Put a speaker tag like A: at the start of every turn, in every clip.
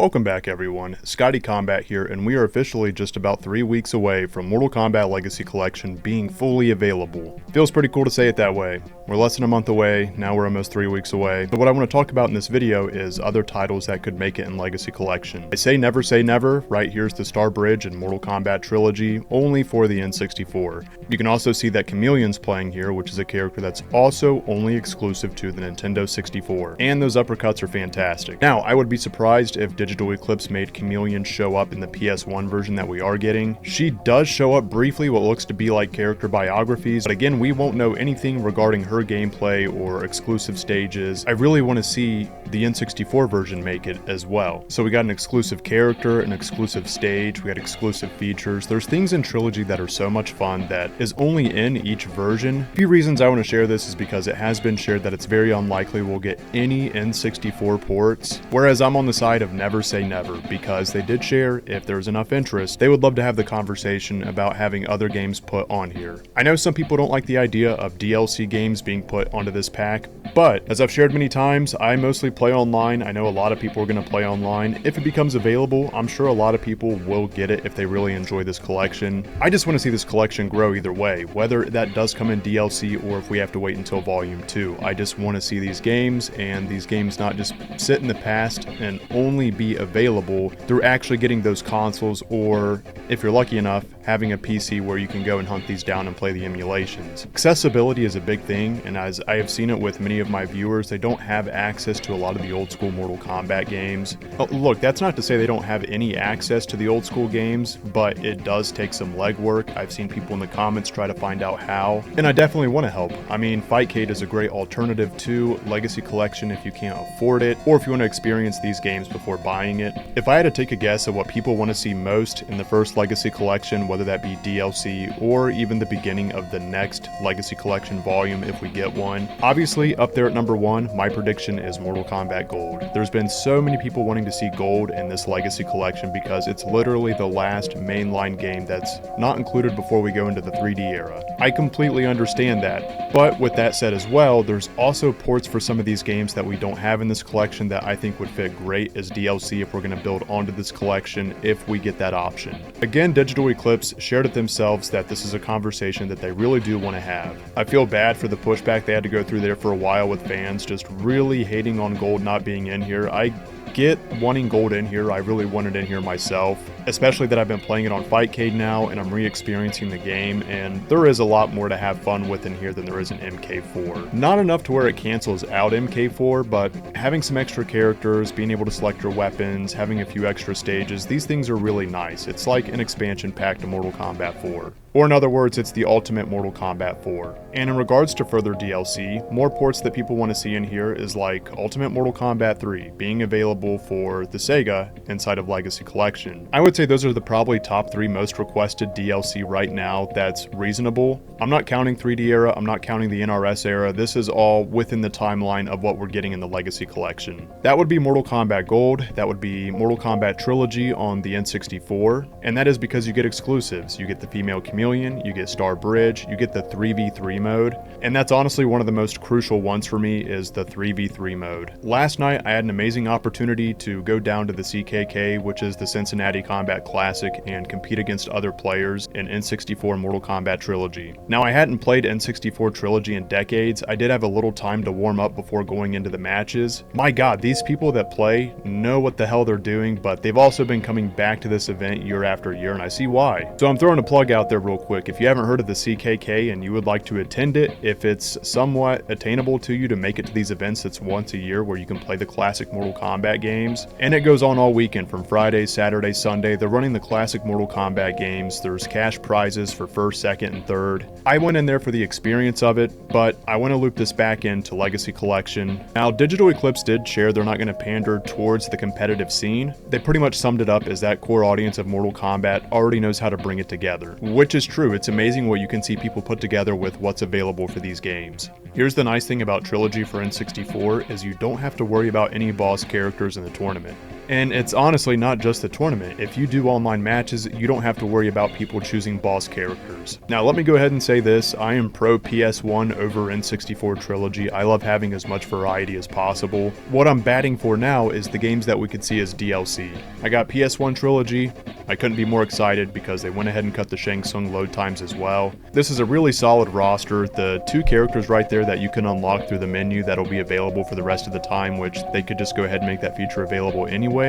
A: Welcome back everyone, Scotty Combat here, and we are officially just about 3 weeks away from Mortal Kombat Legacy Collection being fully available. Feels pretty cool to say it that way. We're less than a month away, now we're almost 3 weeks away. But what I want to talk about in this video is other titles that could make it in Legacy Collection. I say never, right here's the Star Bridge and Mortal Kombat Trilogy, only for the N64. You can also see that Chameleon's playing here, which is a character that's also only exclusive to the Nintendo 64. And those uppercuts are fantastic. Now, I would be surprised if Digital Eclipse made Chameleon show up in the PS1 version that we are getting. She does show up briefly what looks to be like character biographies, but again, we won't know anything regarding her gameplay or exclusive stages. I really want to see the N64 version make it as well. So we got an exclusive character, an exclusive stage, we got exclusive features. There's things in Trilogy that are so much fun that is only in each version. A few reasons I want to share this is because it has been shared that it's very unlikely we'll get any N64 ports, whereas I'm on the side of never say never, because they did share if there's enough interest, they would love to have the conversation about having other games put on here. I know some people don't like the idea of DLC games being put onto this pack, but as I've shared many times, I mostly play online. I know a lot of people are going to play online. If it becomes available, I'm sure a lot of people will get it if they really enjoy this collection. I just want to see this collection grow either way, whether that does come in DLC or if we have to wait until Volume 2. I just want to see these games, and these games not just sit in the past and only be available through actually getting those consoles, or if you're lucky enough, having a PC where you can go and hunt these down and play the emulations. Accessibility is a big thing, and as I have seen it with many of my viewers, they don't have access to a lot of the old school Mortal Kombat games. Look, that's not to say they don't have any access to the old school games, but it does take some legwork. I've seen people in the comments try to find out how, and I definitely want to help. I mean, fightcade is a great alternative to Legacy Collection if you can't afford it, or if you want to experience these games before buying it. If I had to take a guess at what people want to see most in the first Legacy Collection, whether that be DLC or even the beginning of the next Legacy Collection volume if we get one, obviously up there at number 1, my prediction is Mortal Kombat GOLD. There's been so many people wanting to see GOLD in this Legacy Collection because it's literally the last mainline game that's not included before we go into the 3D era. I completely understand that, but with that said as well, there's also ports for some of these games that we don't have in this collection that I think would fit great as DLC if we're going to build onto this collection if we get that option. Again, Digital Eclipse shared it themselves that this is a conversation that they really do want to have. I feel bad for the pushback they had to go through there for a while with fans just really hating on GOLD not being in here. I get wanting GOLD in here. I really want it in here myself, especially that I've been playing it on fightcade now and I'm re-experiencing the game, and there is a lot more to have fun with in here than there is in MK4. Not enough to where it cancels out MK4, but having some extra characters, being able to select your weapons, having a few extra stages, these things are really nice. It's like an expansion pack to Mortal Kombat 4. Or in other words, it's the ultimate Mortal Kombat 4. And in regards to further DLC, more ports that people want to see in here is like Ultimate Mortal Kombat 3 being available for the Sega inside of Legacy Collection. I would say those are the probably top 3 most requested DLC right now that's reasonable. I'm not counting 3D era, I'm not counting the NRS era, this is all within the timeline of what we're getting in the Legacy Collection. That would be Mortal Kombat GOLD, that would be Mortal Kombat Trilogy on the N64, and that is because you get exclusives. You get the female Chameleon, you get Star Bridge, you get the 3v3 mode, and that's honestly one of the most crucial ones for me is the 3v3 mode. Last night I had an amazing opportunity to go down to the CKK, which is the Cincinnati Combat Classic, and compete against other players in N64 Mortal Kombat Trilogy. Now, I hadn't played N64 Trilogy in decades. I did have a little time to warm up before going into the matches. My god, these people that play know what the hell they're doing, but they've also been coming back to this event year after year, and I see why. So I'm throwing a plug out there real quick. If you haven't heard of the CKK and you would like to attend it, if it's somewhat attainable to you to make it to these events that's once a year where you can play the classic Mortal Kombat games, and it goes on all weekend from Friday, Saturday, Sunday. They're running the classic Mortal Kombat games. There's cash prizes for first, second, and third. I went in there for the experience of it, but I want to loop this back into Legacy Collection. Now, Digital Eclipse did share they're not going to pander towards the competitive scene. They pretty much summed it up as that core audience of Mortal Kombat already knows how to bring it together, which is true. It's amazing what you can see people put together with what's available for these games. Here's the nice thing about Trilogy for N64 is you don't have to worry about any boss characters in the tournament. And it's honestly not just the tournament. If you do online matches, you don't have to worry about people choosing boss characters. Now let me go ahead and say this, I am pro PS1 over N64 Trilogy. I love having as much variety as possible. What I'm batting for now is the games that we could see as DLC. I got PS1 Trilogy. I couldn't be more excited because they went ahead and cut the Shang Tsung load times as well. This is a really solid roster. The 2 characters right there that you can unlock through the menu that'll be available for the rest of the time, which they could just go ahead and make that feature available anyway,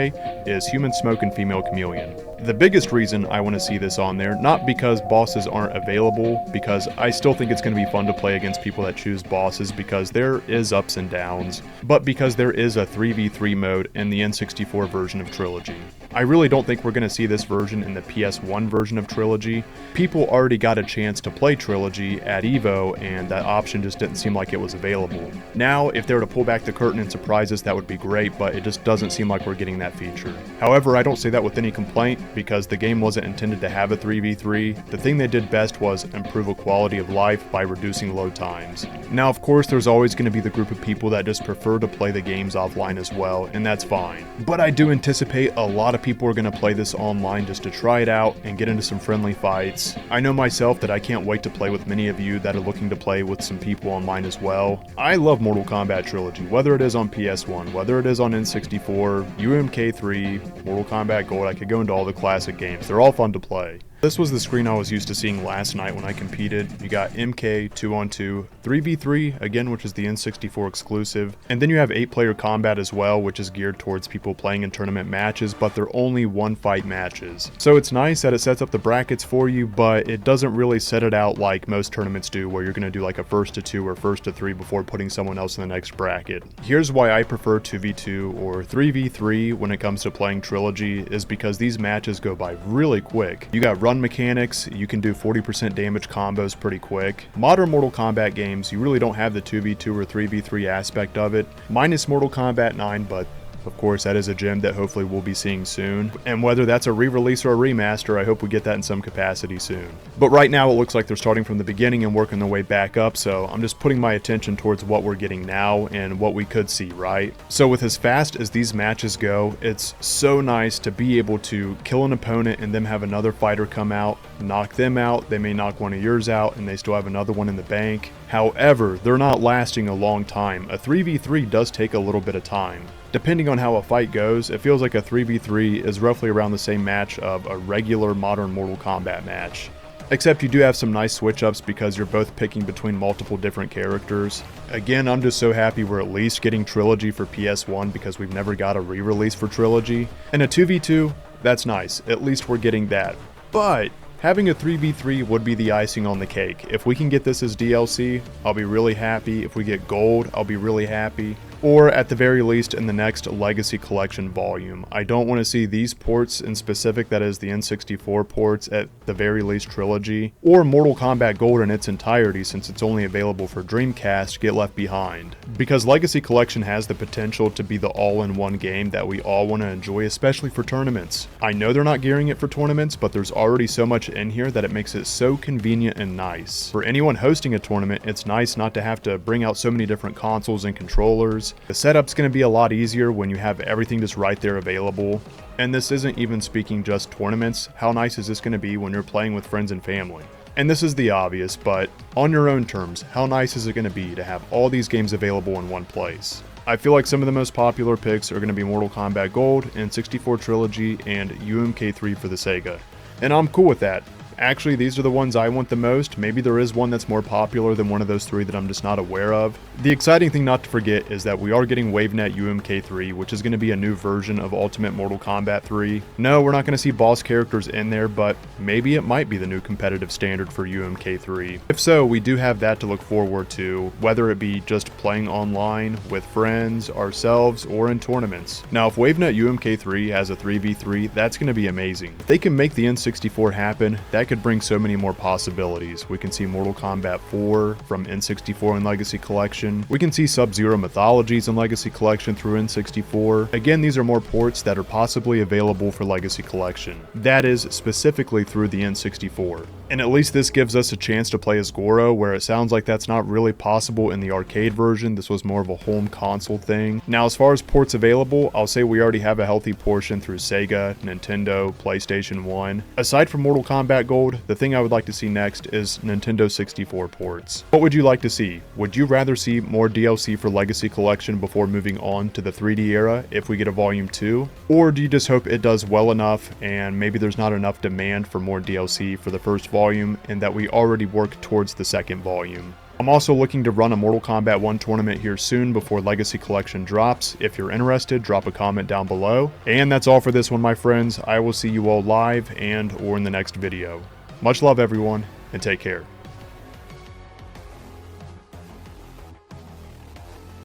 A: is Human Smoke and Female Chameleon. The biggest reason I want to see this on there, not because bosses aren't available, because I still think it's going to be fun to play against people that choose bosses because there is ups and downs, but because there is a 3v3 mode in the N64 version of Trilogy. I really don't think we're going to see this version in the PS1 version of Trilogy. People already got a chance to play Trilogy at EVO, and that option just didn't seem like it was available. Now, if they were to pull back the curtain and surprise us, that would be great, but it just doesn't seem like we're getting that feature. However, I don't say that with any complaint, because the game wasn't intended to have a 3v3. The thing they did best was improve a quality of life by reducing load times. Now, of course, there's always going to be the group of people that just prefer to play the games offline as well, and that's fine. But I do anticipate a lot of people are going to play this online just to try it out and get into some friendly fights. I know myself that I can't wait to play with many of you that are looking to play with some people online as well. I love Mortal Kombat Trilogy, whether it is on PS1, whether it is on N64, UMK3, Mortal Kombat Gold. I could go into all the classic games. They're all fun to play. This was the screen I was used to seeing last night when I competed. You got MK 2-on-2, 3v3, again, which is the N64 exclusive, and then you have 8-player combat as well, which is geared towards people playing in tournament matches, but they're only one-fight matches. So it's nice that it sets up the brackets for you, but it doesn't really set it out like most tournaments do, where you're going to do like a first to 2 or first to 3 before putting someone else in the next bracket. Here's why I prefer 2v2 or 3v3 when it comes to playing Trilogy, is because these matches go by really quick. You got run mechanics, you can do 40% damage combos pretty quick. Modern Mortal Kombat games, you really don't have the 2v2 or 3v3 aspect of it, minus Mortal Kombat 9, but of course, that is a gem that hopefully we'll be seeing soon. And whether that's a re-release or a remaster, I hope we get that in some capacity soon. But right now, it looks like they're starting from the beginning and working their way back up, so I'm just putting my attention towards what we're getting now and what we could see, right? So with as fast as these matches go, it's so nice to be able to kill an opponent and then have another fighter come out, knock them out, they may knock one of yours out, and they still have another one in the bank. However, they're not lasting a long time. A 3v3 does take a little bit of time. Depending on how a fight goes, it feels like a 3v3 is roughly around the same match of a regular modern Mortal Kombat match. Except you do have some nice switch-ups because you're both picking between multiple different characters. Again, I'm just so happy we're at least getting Trilogy for PS1 because we've never got a re-release for Trilogy. And a 2v2, that's nice. At least we're getting that. But having a 3v3 would be the icing on the cake. If we can get this as DLC, I'll be really happy. If we get gold, I'll be really happy. Or at the very least in the next Legacy Collection volume. I don't want to see these ports in specific, that is the N64 ports, at the very least Trilogy, or Mortal Kombat Gold in its entirety since it's only available for Dreamcast, get left behind. Because Legacy Collection has the potential to be the all-in-one game that we all want to enjoy, especially for tournaments. I know they're not gearing it for tournaments, but there's already so much in here that it makes it so convenient and nice. For anyone hosting a tournament, it's nice not to have to bring out so many different consoles and controllers. The setup's going to be a lot easier when you have everything just right there available. And this isn't even speaking just tournaments. How nice is this going to be when you're playing with friends and family? And this is the obvious, but on your own terms, how nice is it going to be to have all these games available in one place? I feel like some of the most popular picks are going to be Mortal Kombat Gold, N64 Trilogy, and UMK3 for the Sega. And I'm cool with that. Actually, these are the ones I want the most. Maybe there is one that's more popular than one of those three that I'm just not aware of. The exciting thing not to forget is that we are getting WaveNet UMK3, which is going to be a new version of Ultimate Mortal Kombat 3. No, we're not going to see boss characters in there, but maybe it might be the new competitive standard for UMK3. If so, we do have that to look forward to, whether it be just playing online with friends, ourselves, or in tournaments. Now, if WaveNet UMK3 has a 3v3, that's going to be amazing. If they can make the N64 happen, that could bring so many more possibilities. We can see Mortal Kombat 4 from N64 and Legacy Collection. We can see Sub-Zero Mythologies in Legacy Collection through N64. Again, these are more ports that are possibly available for Legacy Collection. That is, specifically through the N64. And at least this gives us a chance to play as Goro, where it sounds like that's not really possible in the arcade version. This was more of a home console thing. Now, as far as ports available, I'll say we already have a healthy portion through Sega, Nintendo, PlayStation 1. Aside from Mortal Kombat Gold, the thing I would like to see next is Nintendo 64 ports. What would you like to see? Would you rather see more DLC for Legacy Collection before moving on to the 3D era if we get a Volume 2? Or do you just hope it does well enough and maybe there's not enough demand for more DLC for the first volume and that we already work towards the second volume? I'm also looking to run a Mortal Kombat 1 tournament here soon before Legacy Collection drops. If you're interested, drop a comment down below. And that's all for this one, my friends. I will see you all live and or in the next video. Much love, everyone, and take care.